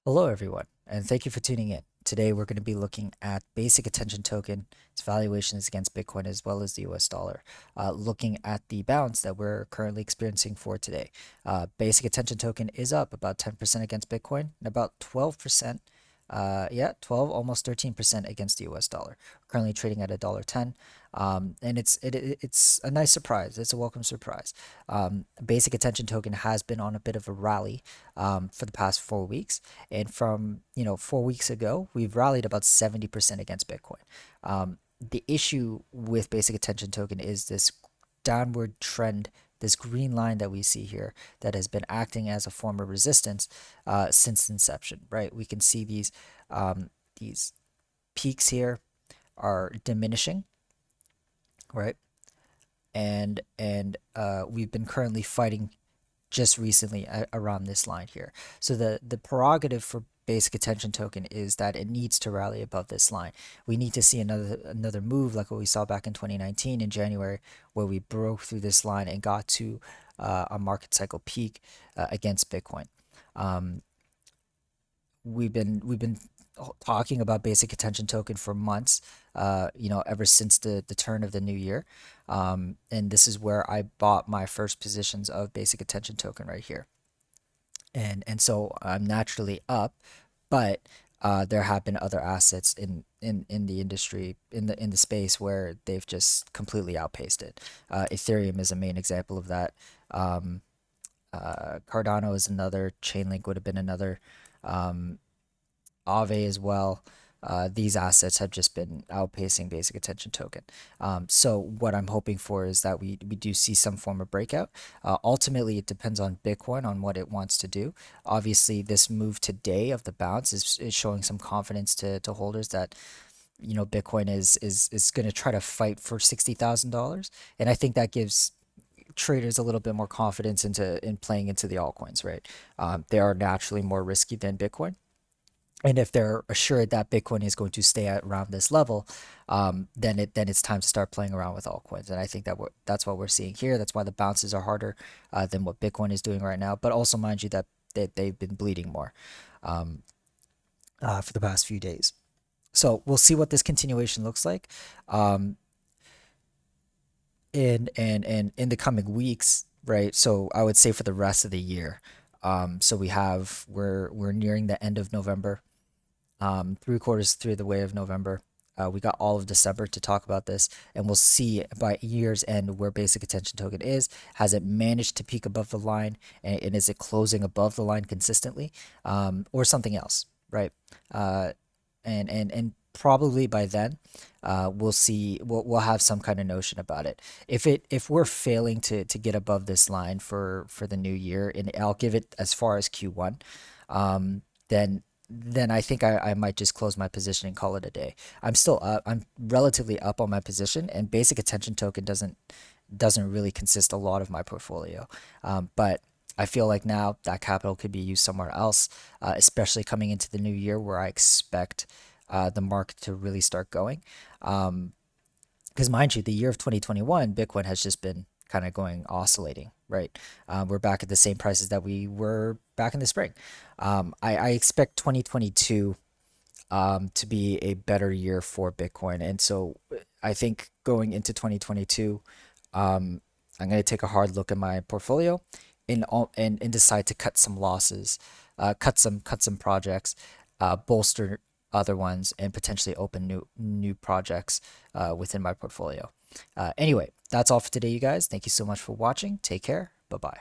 Hello, everyone, and thank you for tuning in. Today, we're going to be looking at basic attention token, its valuations against Bitcoin as well as the US dollar, looking at the bounce that we're currently experiencing for today. Basic attention token is up about 10% against Bitcoin and about 12%, 12, almost 13% against the US dollar. Currently trading at $1.10. And it's a nice surprise. It's a welcome surprise. Basic attention token has been on a bit of a rally for the past 4 weeks. And from, 4 weeks ago, we've rallied about 70% against Bitcoin. The issue with basic attention token is this downward trend, this green line that we see here that has been acting as a form of resistance since inception, right? We can see these peaks here are diminishing, right? And we've been currently fighting just recently around this line here. So the prerogative for basic attention token is that it needs to rally above this line. We need to see another move like what we saw back in 2019 in January, where we broke through this line and got to a market cycle peak against Bitcoin. Um, we've been talking about basic attention token for months, ever since the turn of the new year. And this is where I bought my first positions of basic attention token right here. And so I'm naturally up, but there have been other assets in the industry in the space where they've just completely outpaced it. Ethereum is a main example of that. Um, Cardano is another. Chainlink would have been another. Um, Aave as well. These assets have just been outpacing basic attention token. So what I'm hoping for is that we do see some form of breakout. Ultimately, it depends on Bitcoin on what it wants to do. Obviously, this move today of the bounce is showing some confidence to holders that Bitcoin is going to try to fight for $60,000, and I think that gives traders a little bit more confidence in playing into the altcoins, right? They are naturally more risky than Bitcoin. And if they're assured that Bitcoin is going to stay at around this level, then it's time to start playing around with altcoins. And I think that's what we're seeing here. That's why the bounces are harder than what Bitcoin is doing right now. But also, mind you, that they've been bleeding more um, for the past few days. So we'll see what this continuation looks like um, in the coming weeks, right? So I would say for the rest of the year. So we're nearing the end of November, 3 quarters through the way of November. We got all of December to talk about this, and we'll see by year's end where basic attention token is. Has it managed to peak above the line, and is it closing above the line consistently, or something else, right? And probably by then, we'll see. We'll have some kind of notion about it. If we're failing to get above this line for the new year, and I'll give it as far as Q1, then I think I might just close my position and call it a day. I'm still up. I'm relatively up on my position, and basic attention token doesn't really consist a lot of my portfolio. But I feel like now that capital could be used somewhere else, especially coming into the new year where I expect the market to really start going. Because mind you, the year of 2021, Bitcoin has just been kind of going oscillating, right? We're back at the same prices that we were back in the spring. I expect 2022 to be a better year for Bitcoin. And so I think going into 2022, I'm going to take a hard look at my portfolio and decide to cut some losses, cut some projects, bolster other ones, and potentially open new projects within my portfolio. Anyway, that's all for today, you guys. Thank you so much for watching. Take care. Bye bye.